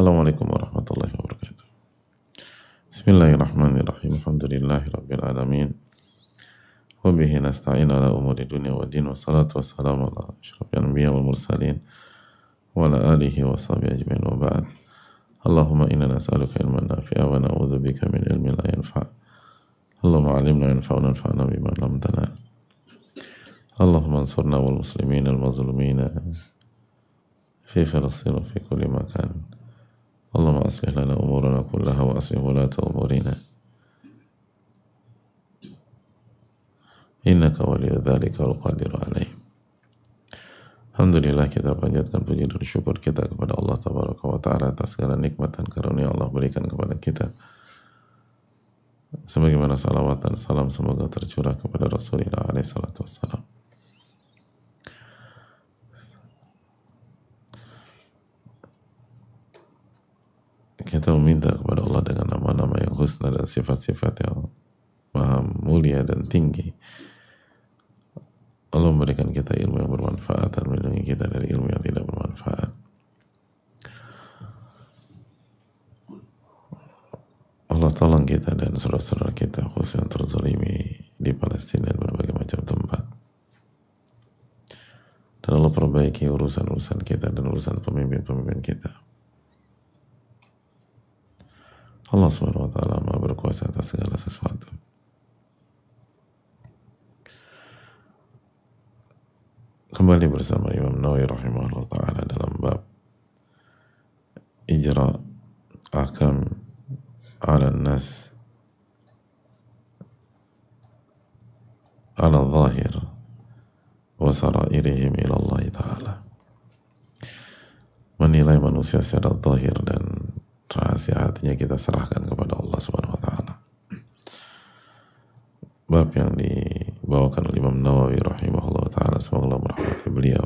Assalamualaikum warahmatullahi wabarakatuh. Bismillahirrahmanirrahim. Alhamdulillahi rabbil alamin. Wa bihi nasta'in ala umuri dunya wa din, wassalatu wassalamu ala asyrafil anbiya wal mursalin wa ala alihi wa sahbihi ajma'in, wa ba'd. Allahumma inna nas'aluka ilman nafi'a wa na'udzubika min ilmin la yanfa'. Allahumma 'allimna yanfa'una wanfa'na bima 'allamtana. Allahumma ansurna wal muslimin al mazlumina fi Filistin wa fi kulli makan. Allahumma aslih lana umurana kullaha wa aslih wulata umurina. Innaka waliyyu dzalika wal qadiru alaih. Alhamdulillah, kita panjatkan puji dan syukur kita kepada Allah Tabaraka wa Ta'ala atas segala nikmat dan karunia Allah berikan kepada kita. Sebagaimana salawat dan salam semoga tercurah kepada Rasulullah alaihi salatu wassalam. Kita meminta kepada Allah dengan nama-nama yang husna dan sifat-sifat yang maha mulia dan tinggi. Allah memberikan kita ilmu yang bermanfaat dan melindungi kita dari ilmu yang tidak bermanfaat. Allah tolong kita dan saudara-saudara kita khusus yang terzalimi di Palestina dan berbagai macam tempat. Dan Allah perbaiki urusan-urusan kita dan urusan pemimpin-pemimpin kita. Allah Subhanahu wa Ta'ala Maha berkuasa atas segala sesuatu. Kembali bersama Imam Nawawi rahimahullah ta'ala dalam bab ijra ahkam ala nas ala zahir wa sarairihim ila Allah ta'ala. Menilai manusia secara zahir dan rahasia hatinya kita serahkan kepada Allah Subhanahu wa Ta'ala. Bab yang dibawakan oleh Imam Nawawi rahimahullah ta'ala, semoga Allah merahmati beliau,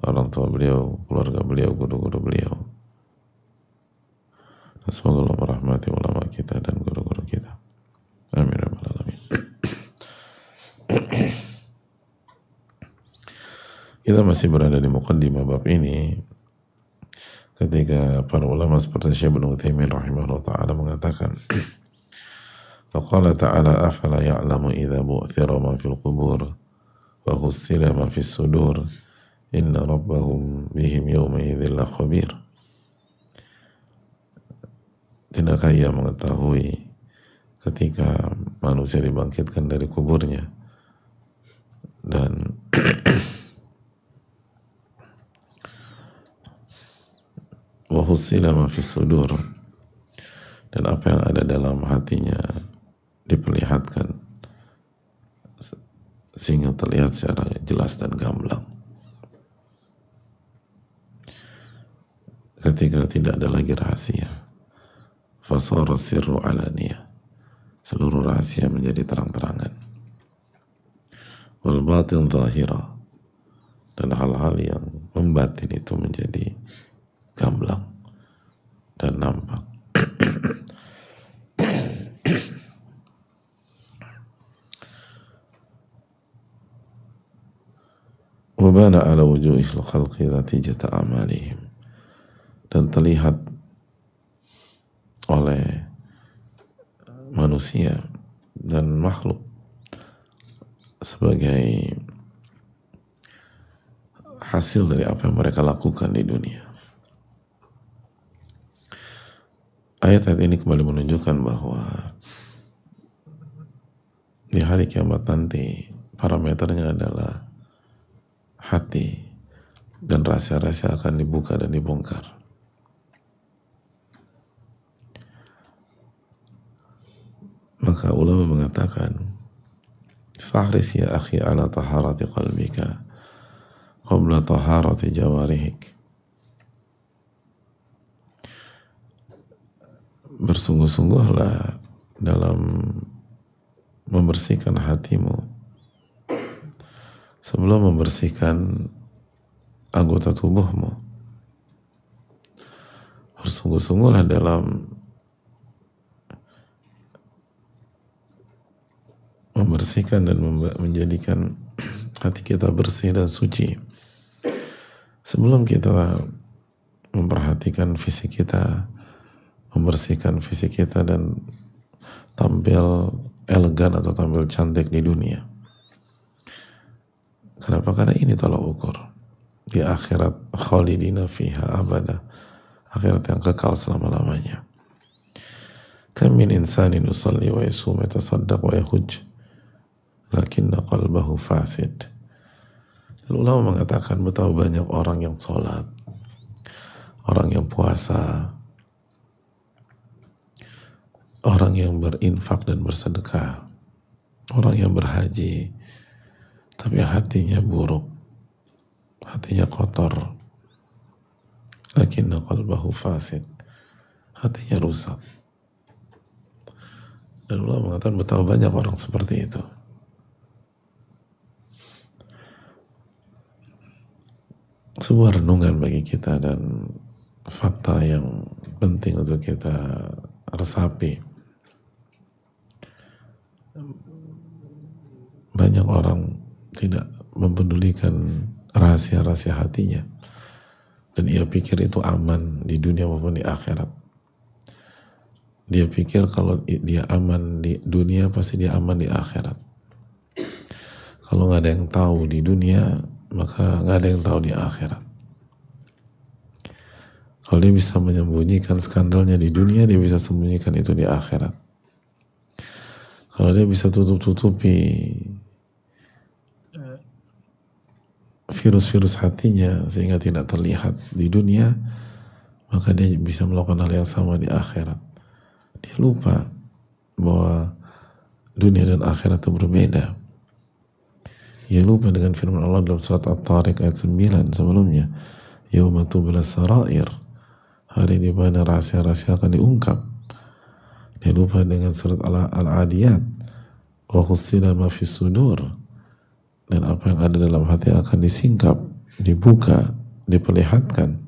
orang tua beliau, keluarga beliau, guru-guru beliau, dan semoga Allah merahmati ulama kita dan guru-guru kita. Amin ya rabbal alamin. Kita masih berada di muqaddimah bab ini ketika para ulama seperti Syekh Ibnu Utsaimin rahimahullah ta'ala mengatakan, faqala ta'ala afala ya'lamu idza bu'thira ma fil qubur wa hussila ma fis sudur inna rabbahum bihim yawma idzin la khabir. Tidakkah ia mengetahui ketika manusia dibangkitkan dari kuburnya dan wa hussila ma fis sudur, dan apa yang ada dalam hatinya diperlihatkan sehingga terlihat secara jelas dan gamblang. Ketika tidak ada lagi rahasia, fasara sirru alaniyah, seluruh rahasia menjadi terang-terangan, wal batin zahira, dan hal-hal yang membatin itu menjadi gamblang dan nampak. Wabana ala wujuhil khalqi natijata amalihim, dan terlihat oleh manusia dan makhluk sebagai hasil dari apa yang mereka lakukan di dunia. Ayat-ayat ini kembali menunjukkan bahwa di hari kiamat nanti parameternya adalah hati, dan rahasia-rahasia akan dibuka dan dibongkar. Maka ulama mengatakan, fahris ya akhi ala taharati qalbika qabla taharati jawarihik. Bersungguh-sungguhlah dalam membersihkan hatimu sebelum membersihkan anggota tubuhmu. Bersungguh-sungguhlah dalam membersihkan dan menjadikan hati kita bersih dan suci sebelum kita memperhatikan fisik kita, membersihkan fisik kita dan tampil elegan atau tampil cantik di dunia. Kenapa? Karena ini tolak ukur. Di akhirat khalidina fiha abada, akhirat yang kekal selama-lamanya. Kam min insanin yusalli wa yasum wa yatasaddaq wa yahujj lakinna qalbahu fasid. Ulama mengatakan betapa banyak orang yang sholat, orang yang puasa, orang yang berinfak dan bersedekah, orang yang berhaji, tapi hatinya buruk, hatinya kotor. Lakinna qalbahu fasid, hatinya rusak. Dan ulama mengatakan betapa banyak orang seperti itu. Sebuah renungan bagi kita dan fakta yang penting untuk kita resapi. Banyak orang tidak mempedulikan rahasia-rahasia hatinya, dan ia pikir itu aman di dunia maupun di akhirat. Dia pikir kalau dia aman di dunia, pasti dia aman di akhirat. Kalau nggak ada yang tahu di dunia, maka nggak ada yang tahu di akhirat. Kalau dia bisa menyembunyikan skandalnya di dunia, dia bisa sembunyikan itu di akhirat. Kalau dia bisa tutup-tutupi virus-virus hatinya sehingga tidak terlihat di dunia, maka dia bisa melakukan hal yang sama di akhirat. Dia lupa bahwa dunia dan akhirat itu berbeda. Dia lupa dengan firman Allah dalam surat At-Tariq ayat 9 sebelumnya, yauma tubla sarair, hari di mana rahasia-rahasia akan diungkap. Dia lupa dengan surat Al-Adiyat, wa khussila ma fis sudur, dan apa yang ada dalam hati akan disingkap, dibuka, diperlihatkan.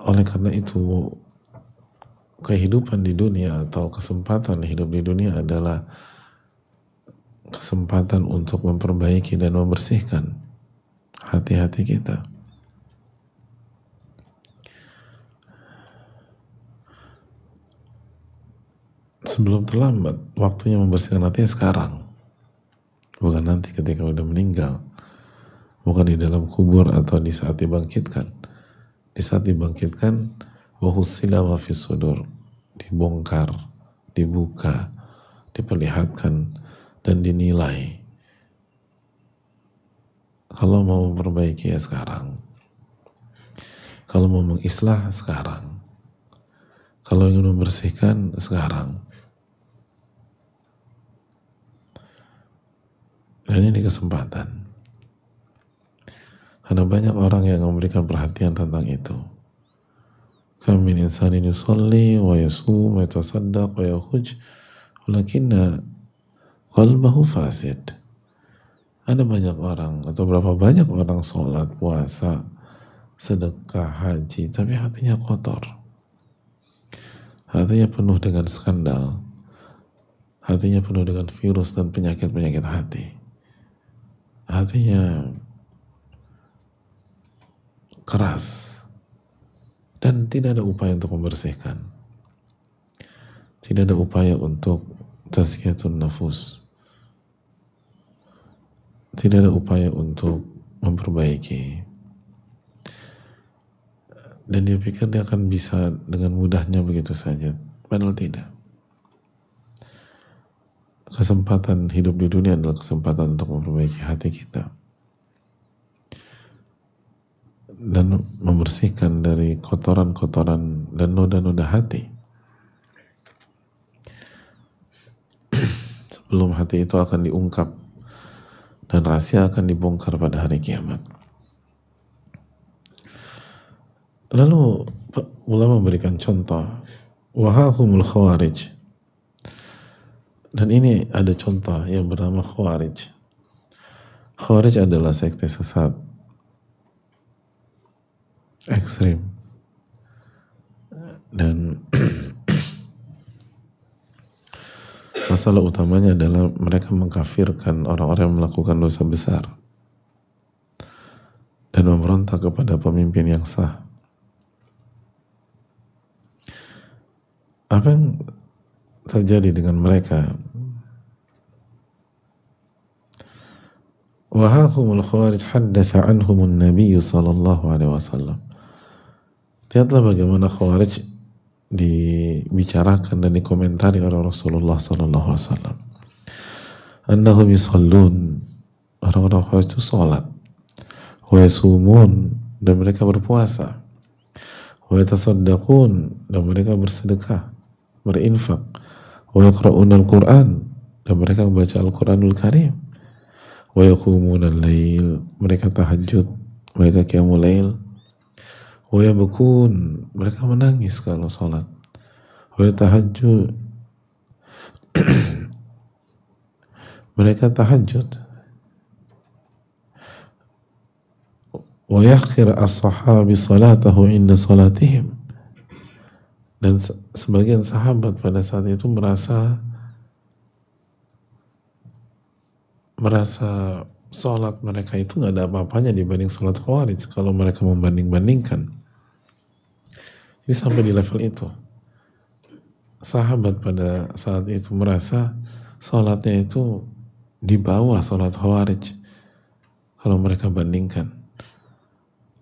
Oleh karena itu, kehidupan di dunia atau kesempatan hidup di dunia adalah kesempatan untuk memperbaiki dan membersihkan hati-hati kita. Sebelum terlambat, waktunya membersihkan hatinya sekarang, bukan nanti ketika udah meninggal, bukan di dalam kubur atau di saat dibangkitkan. Di saat dibangkitkan, wa hussila ma fis sudur, dibongkar, dibuka, diperlihatkan dan dinilai. Kalau mau memperbaiki ya sekarang, kalau mau mengislah sekarang, kalau ingin membersihkan sekarang. Dan ini kesempatan. Karena banyak orang yang memberikan perhatian tentang itu. Kam min insanin yusalli wa yasum wa yatasaddaq wa yahujj walakinna qalbahu fasid. Ada banyak orang, atau berapa banyak orang sholat, puasa, sedekah, haji, tapi hatinya kotor. Hatinya penuh dengan skandal. Hatinya penuh dengan virus dan penyakit-penyakit hati. Hatinya keras dan tidak ada upaya untuk membersihkan, tidak ada upaya untuk tazkiyatun nafus, tidak ada upaya untuk memperbaiki, dan dia pikir dia akan bisa dengan mudahnya begitu saja, padahal tidak. Kesempatan hidup di dunia adalah kesempatan untuk memperbaiki hati kita dan membersihkan dari kotoran-kotoran dan noda-noda hati sebelum hati itu akan diungkap dan rahasia akan dibongkar pada hari kiamat. Lalu ulama memberikan contoh, wahahumul khawarij, dan ini ada contoh yang bernama khawarij. Khawarij adalah sekte sesat ekstrim, dan masalah utamanya adalah mereka mengkafirkan orang-orang yang melakukan dosa besar dan memberontak kepada pemimpin yang sah. Apa yang terjadi dengan mereka? Wahahumul khawarij haddatha anhumun nabiyyu sallallahu alaihi wasallam. Lihatlah bagaimana khawarij dibicarakan dan dikomentari oleh Rasulullah sallallahu alaihi wasallam. Annahum yusallun, orang-orang khawarij itu salat, wa yasumun, dan mereka berpuasa, wa yatasaddaqun, dan mereka bersedekah, berinfak, wa yaqra'una al-Qur'an, dan mereka membaca Al-Qur'anul Karim, wa yaqumuna al-lail, mereka tahajud, mereka qiyamul lail, wa yabkun, mereka menangis kalau salat, wa yatahajjud, mereka tahajud, wa yakhir as-sahabi salatahu inda salatihim, dan sebagian sahabat pada saat itu merasa sholat mereka itu nggak ada apa-apanya dibanding sholat khawarij kalau mereka membanding-bandingkan. Jadi sampai di level itu sahabat pada saat itu merasa sholatnya itu di bawah sholat khawarij kalau mereka bandingkan.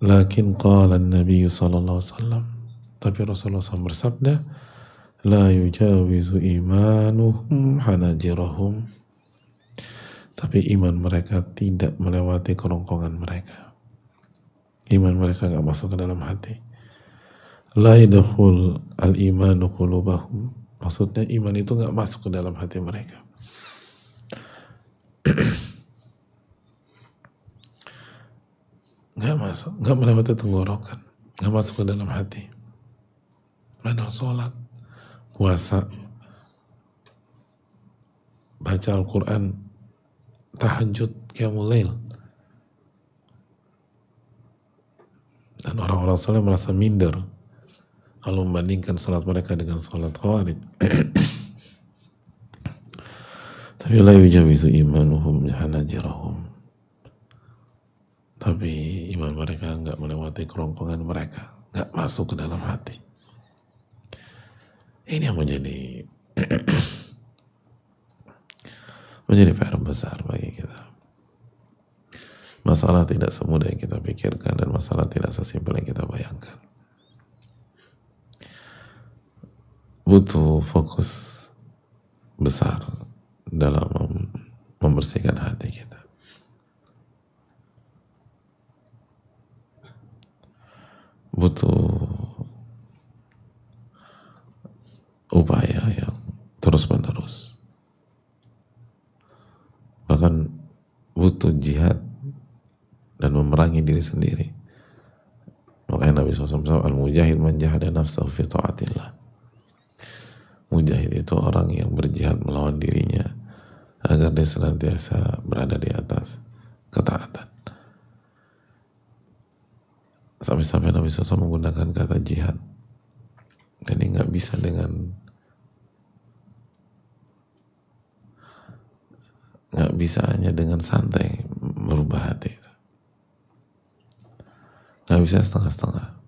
Lakin qala an-nabiy sallallahu alaihi wasallam, tapi Rasulullah SAW bersabda, la yujawizu imanuhum hanajirahum, tapi iman mereka tidak melewati kerongkongan mereka. Iman mereka gak masuk ke dalam hati. La yadkhul al-imanu qulubahum, maksudnya iman itu gak masuk ke dalam hati mereka. Gak masuk, gak melewati tenggorokan, gak masuk ke dalam hati. Padahal sholat, puasa, baca Al-Quran, tahajud, qiyamul lail. Dan orang-orang soleh merasa minder kalau membandingkan sholat mereka dengan sholat khawarij. Tapi la yujawizu imanuhum hanajirahum, tapi iman mereka nggak melewati kerongkongan mereka, nggak masuk ke dalam hati. Ini yang menjadi PR besar bagi kita. Masalah tidak semudah yang kita pikirkan dan masalah tidak sesimpel yang kita bayangkan. Butuh fokus besar dalam membersihkan hati kita. Butuh upaya yang terus-menerus. Bahkan butuh jihad dan memerangi diri sendiri. Makanya Nabi SAW, al-mujahid man jahada nafsahu fi ta'atillah. Mujahid itu orang yang berjihad melawan dirinya agar dia senantiasa berada di atas ketaatan. Sampai-sampai Nabi SAW menggunakan kata jihad. Jadi nggak bisa hanya dengan santai merubah hati itu. Nggak bisa setengah-setengah.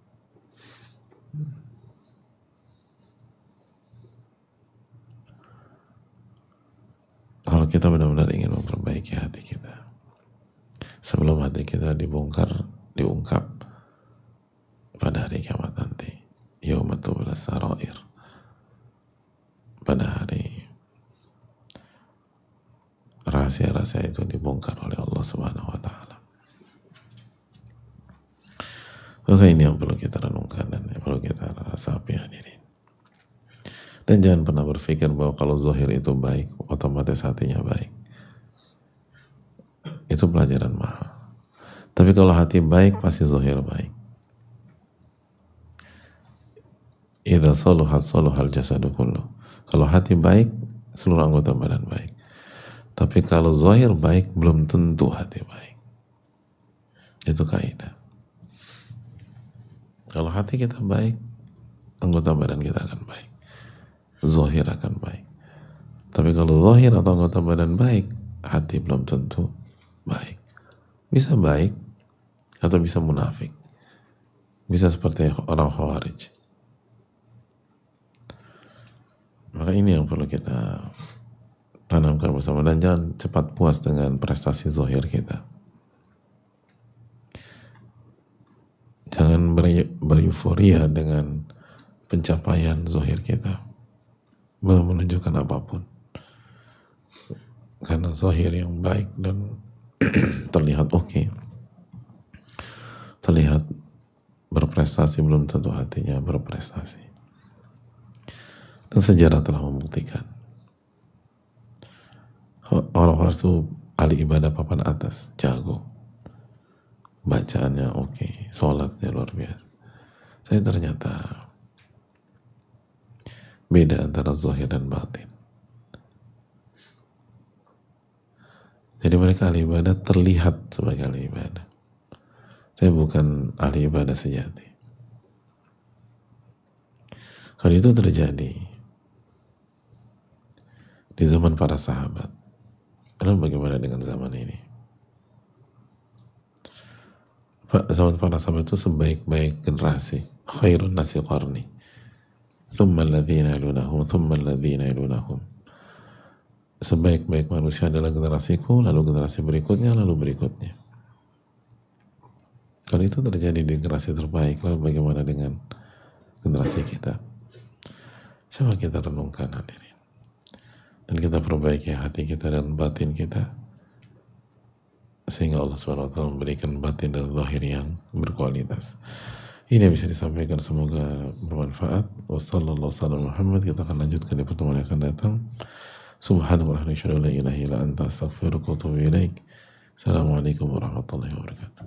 Kalau kita benar-benar ingin memperbaiki hati kita, sebelum hati kita diungkap pada hari kiamat nanti, yauma tubla sarair, pada hari rahasia-rahasia itu dibongkar oleh Allah Subhanahu wa Ta'ala. Maka ini yang perlu kita renungkan dan yang perlu kita rasapi, hadirin. Dan jangan pernah berpikir bahwa kalau zahir itu baik, otomatis hatinya baik. Itu pelajaran mahal. Tapi kalau hati baik, pasti zahir baik. Idza saluhat saluhal jasadu kullu. Kalau hati baik, seluruh anggota badan baik. Tapi kalau zahir baik, belum tentu hati baik. Itu kaidah. Kalau hati kita baik, anggota badan kita akan baik. Zahir akan baik. Tapi kalau zahir atau anggota badan baik, hati belum tentu baik. Bisa baik atau bisa munafik. bisa seperti orang Khawarij. Maka ini yang perlu kita tanamkan bersama, dan jangan cepat puas dengan prestasi zahir kita. Jangan bereuforia dengan pencapaian zahir kita, belum menunjukkan apapun. Karena zahir yang baik dan terlihat oke, terlihat berprestasi, belum tentu hatinya berprestasi. Dan sejarah telah membuktikan orang-orang itu ahli ibadah papan atas, jago, bacaannya oke, sholatnya luar biasa. Saya ternyata beda antara zahir dan batin. Jadi mereka ahli ibadah terlihat sebagai ahli ibadah. Saya bukan ahli ibadah sejati. Kalau itu terjadi di zaman para sahabat, lalu bagaimana dengan zaman ini? Zaman para sahabat itu sebaik-baik generasi. Khairun nasi qarni, thumma alladhina yalunahum, thumma alladhina yalunahum. Sebaik-baik manusia adalah generasiku, lalu generasi berikutnya, lalu berikutnya. Kalau itu terjadi di generasi terbaik, lalu bagaimana dengan generasi kita? Coba kita renungkan hadirin, dan kita perbaiki hati kita dan batin kita, sehingga Allah SWT memberikan batin dan zahir yang berkualitas. Ini yang bisa disampaikan, semoga bermanfaat. Wassallallahu sallam Muhammad. Kita akan lanjutkan di pertemuan yang akan datang. Subhanallah, la ilaha illa anta, astaghfiruka wa atubu ilaik. Assalamualaikum warahmatullahi wabarakatuh.